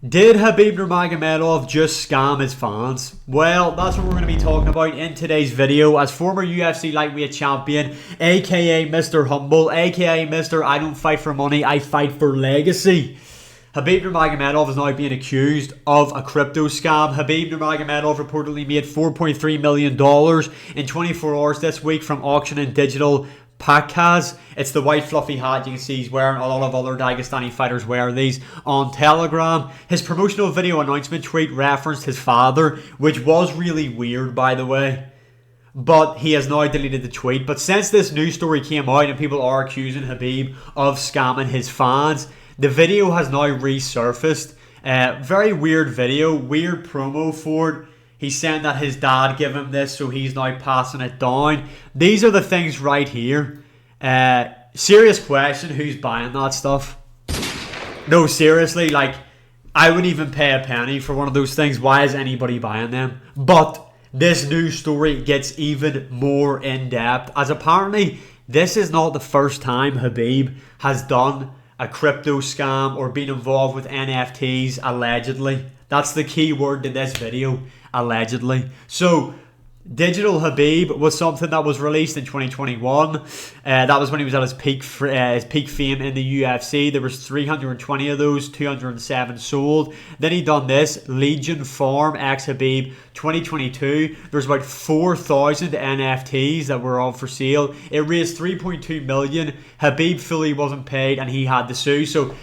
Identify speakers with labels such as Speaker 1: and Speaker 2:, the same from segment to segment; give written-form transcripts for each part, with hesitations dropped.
Speaker 1: Did Khabib Nurmagomedov just scam his fans? Well, that's what we're going to be talking about in today's video. As former UFC lightweight champion, aka Mr. Humble, aka Mr. I don't fight for money, I fight for legacy, Khabib Nurmagomedov is now being accused of a crypto scam. Khabib Nurmagomedov reportedly made $4.3 million in 24 hours this week from auctioning digital Pakaz. It's the white fluffy hat you can see he's wearing. A lot of other Dagestani fighters wear these on Telegram. His promotional video announcement tweet referenced his father, which was really weird, by the way. But he has now deleted the tweet. But since this news story came out and people are accusing Khabib of scamming his fans, the video has now resurfaced. Very weird video, weird promo for it. He's saying that his dad gave him this, so he's now passing it down. These are the things right here. Serious question, who's buying that stuff? No, seriously, like, I wouldn't even pay a penny for one of those things. Why is anybody buying them? But this news story gets even more in-depth, as apparently this is not the first time Khabib has done a crypto scam or been involved with NFTs, allegedly. That's the key word to this video, allegedly. So, Digital Khabib was something that was released in 2021. That was when he was at his peak fame in the UFC. There was 320 of those, 207 sold. Then he done this, Legion Farm X Khabib 2022. There's about 4,000 NFTs that were on for sale. It raised 3.2 million. Khabib fully wasn't paid and he had to sue. So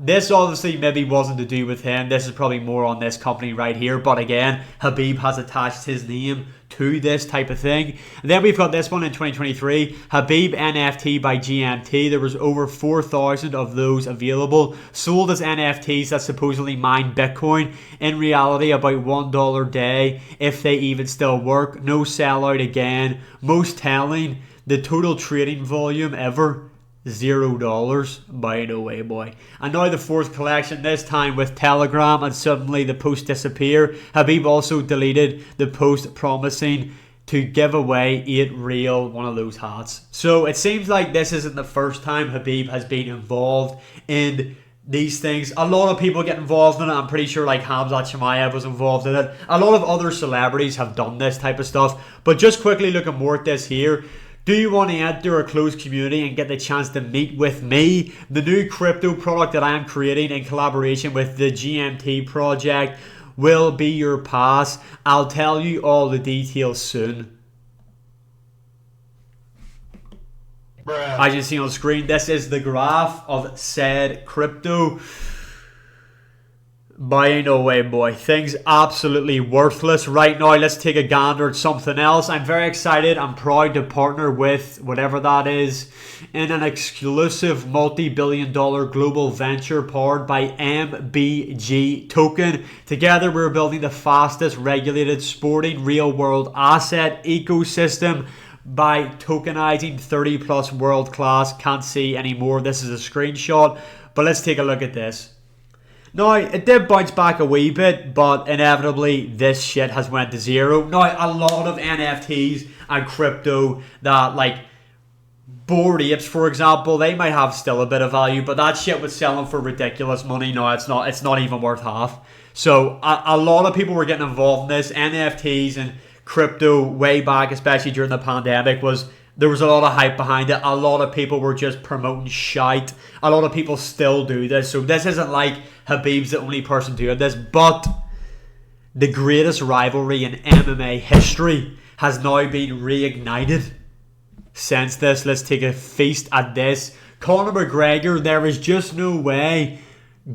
Speaker 1: this obviously maybe wasn't to do with him. This is probably more on this company right here. But again, Khabib has attached his name to this type of thing. And then we've got this one in 2023. Khabib NFT by GMT. There was over 4,000 of those available. Sold as NFTs that supposedly mine Bitcoin. In reality, about $1 a day, if they even still work. No sellout again. Most telling, the total trading volume ever, $0. By the way, boy. And now the fourth collection, this time with Telegram, and suddenly the post disappear. Khabib also deleted the post promising to give away 8 real one of those hats. So it seems like this isn't the first time Khabib has been involved in these things. A lot of people get involved in it. I'm pretty sure like Khamzat Chimaev was involved in it. A lot of other celebrities have done this type of stuff. But just quickly looking more at this here. Do you want to enter a closed community and get the chance to meet with me? The new crypto product that I am creating in collaboration with the GMT project will be your pass. I'll tell you all the details soon. Bruh. As you see on screen, this is the graph of said crypto. By no way, boy. Things absolutely worthless right now. Let's take a gander at something else. I'm very excited. I'm proud to partner with whatever that is in an exclusive multi-billion-dollar global venture powered by MBG Token. Together, we're building the fastest regulated sporting real-world asset ecosystem by tokenizing 30 plus world-class. Can't see anymore. This is a screenshot, but let's take a look at this. Now, it did bounce back a wee bit, but inevitably this shit has went to zero. Now, a lot of NFTs and crypto that, like, Bored Apes, for example, they might have still a bit of value, but that shit was selling for ridiculous money. No, it's not even worth half. So, a lot of people were getting involved in this. NFTs and crypto way back, especially during the pandemic, there was a lot of hype behind it. A lot of people were just promoting shite. A lot of people still do this. So this isn't like Khabib's the only person doing this. But the greatest rivalry in MMA history has now been reignited since this. Let's take a feast at this. Conor McGregor, there is just no way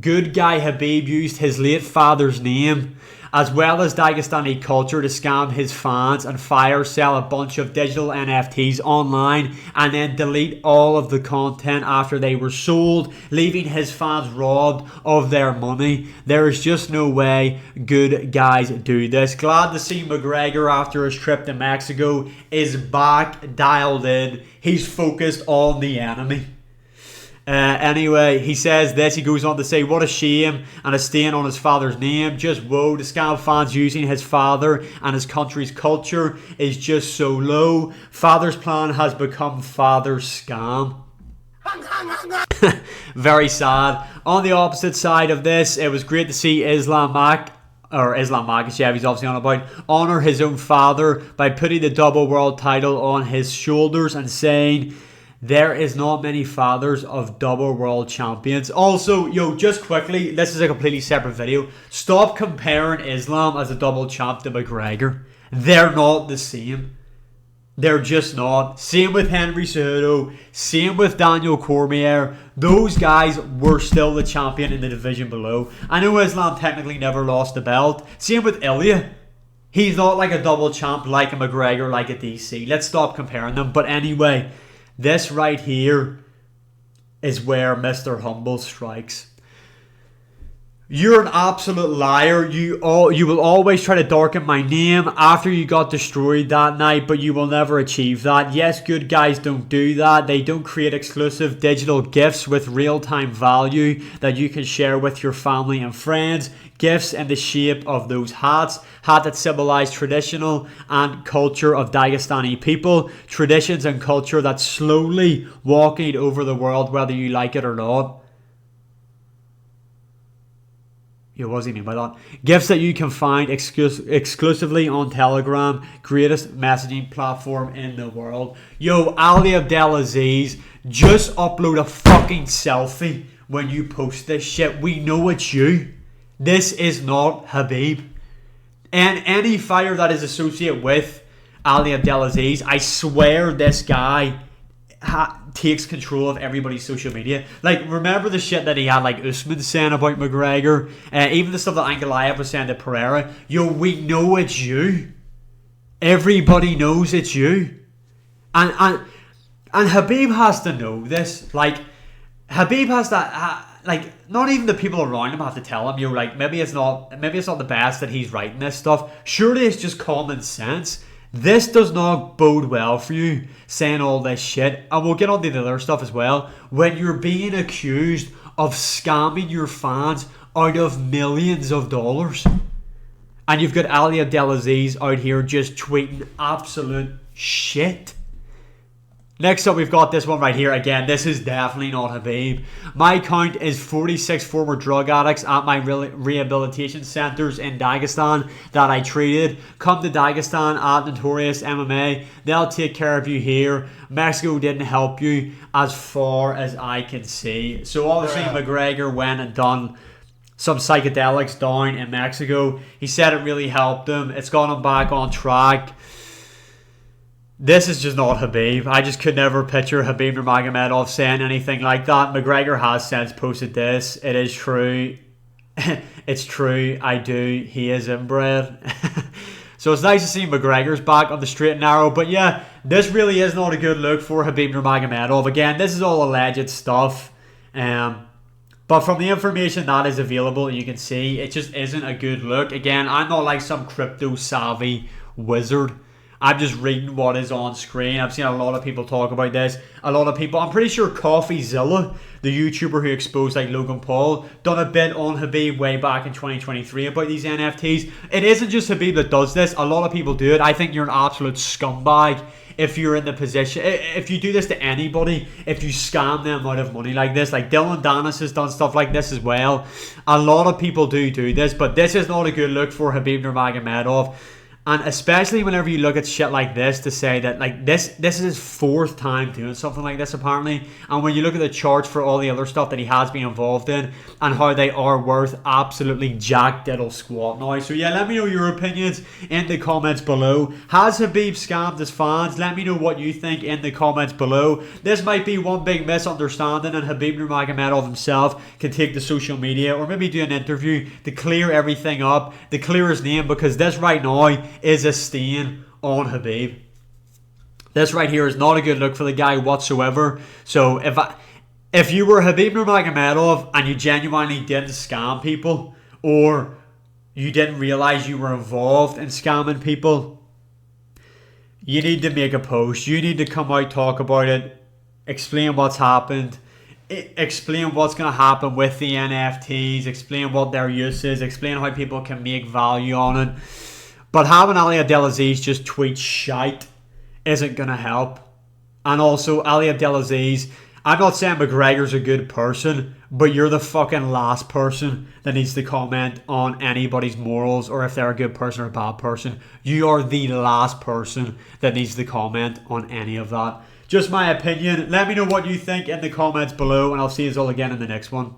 Speaker 1: good guy Khabib used his late father's name as well as Dagestani culture to scam his fans and fire sell a bunch of digital NFTs online and then delete all of the content after they were sold, leaving his fans robbed of their money. There is just no way good guys do this. Glad to see McGregor after his trip to Mexico is back, dialed in. He's focused on the enemy. Anyway, he says this. He goes on to say, what a shame and a stain on his father's name. Just whoa, to scam fans using his father and his country's culture is just so low. Father's plan has become father's scam. Very sad. On the opposite side of this, it was great to see Islam Makhachev, he's obviously on about, honour his own father by putting the double world title on his shoulders and saying, there is not many fathers of double world champions. Also, just quickly, this is a completely separate video. Stop comparing Islam as a double champ to McGregor. They're not the same. They're just not. Same with Henry Cejudo. Same with Daniel Cormier. Those guys were still the champion in the division below. I know Islam technically never lost the belt. Same with Ilya. He's not like a double champ like a McGregor, like a DC. Let's stop comparing them. But anyway, this right here is where Mr. Humble strikes. You're an absolute liar. You will always try to darken my name after you got destroyed that night, but you will never achieve that. Yes, good guys don't do that. They don't create exclusive digital gifts with real-time value that you can share with your family and friends. Gifts in the shape of those hats that symbolize traditional and culture of Dagestani people. Traditions and culture that's slowly walking over the world, whether you like it or not. What does he mean by that? Gifts that you can find exclusively on Telegram, greatest messaging platform in the world. Ali Abdelaziz, just upload a fucking selfie when you post this shit. We know it's you. This is not Khabib. And any fighter that is associated with Ali Abdelaziz, I swear this guy takes control of everybody's social media. Like, remember the shit that he had, like, Usman saying about McGregor? Even the stuff that Ankalaev was saying to Pereira. We know it's you. Everybody knows it's you. And Khabib has to know this. Like, Khabib has to... not even the people around him have to tell him, maybe it's not the best that he's writing this stuff. Surely it's just common sense. This does not bode well for you, saying all this shit. And we'll get on to the other stuff as well. When you're being accused of scamming your fans out of millions of dollars. And you've got Ali Abdelaziz out here just tweeting absolute shit. Next up, we've got this one right here. Again, this is definitely not Khabib. My count is 46 former drug addicts at my rehabilitation centers in Dagestan that I treated. Come to Dagestan at Notorious MMA. They'll take care of you here. Mexico didn't help you as far as I can see. So obviously McGregor went and done some psychedelics down in Mexico. He said it really helped him. It's got him back on track. This is just not Khabib. I just could never picture Khabib Nurmagomedov saying anything like that. McGregor has since posted this. It is true. It's true. I do. He is inbred. So it's nice to see McGregor's back on the straight and narrow. But yeah, this really is not a good look for Khabib Nurmagomedov. Again, this is all alleged stuff. But from the information that is available, you can see it just isn't a good look. Again, I'm not like some crypto savvy wizard. I'm just reading what is on screen. I've seen a lot of people talk about this. A lot of people, I'm pretty sure CoffeeZilla, the YouTuber who exposed like Logan Paul, done a bit on Khabib way back in 2023 about these NFTs. It isn't just Khabib that does this. A lot of people do it. I think you're an absolute scumbag if you're in the position. If you do this to anybody, if you scam them out of money like this. Like Dylan Dennis has done stuff like this as well. A lot of people do this, but this is not a good look for Khabib Nurmagomedov. And especially whenever you look at shit like this to say that like this is his fourth time doing something like this apparently. And when you look at the charts for all the other stuff that he has been involved in and how they are worth absolutely jack diddle squat now. So yeah, let me know your opinions in the comments below. Has Khabib scammed his fans? Let me know what you think in the comments below. This might be one big misunderstanding and Khabib Nurmagomedov himself can take to social media or maybe do an interview to clear everything up, to clear his name, because this right now is a stain on Khabib. This right here is not a good look for the guy whatsoever. So if you were Khabib Nurmagomedov and you genuinely didn't scam people or you didn't realize you were involved in scamming people, you need to make a post. You need to come out, talk about it, explain what's happened, explain what's going to happen with the NFTs, explain what their use is, explain how people can make value on it. But having Ali Abdelaziz just tweet shite isn't going to help. And also, Ali Abdelaziz, I'm not saying McGregor's a good person, but you're the fucking last person that needs to comment on anybody's morals or if they're a good person or a bad person. You are the last person that needs to comment on any of that. Just my opinion. Let me know what you think in the comments below, and I'll see you all again in the next one.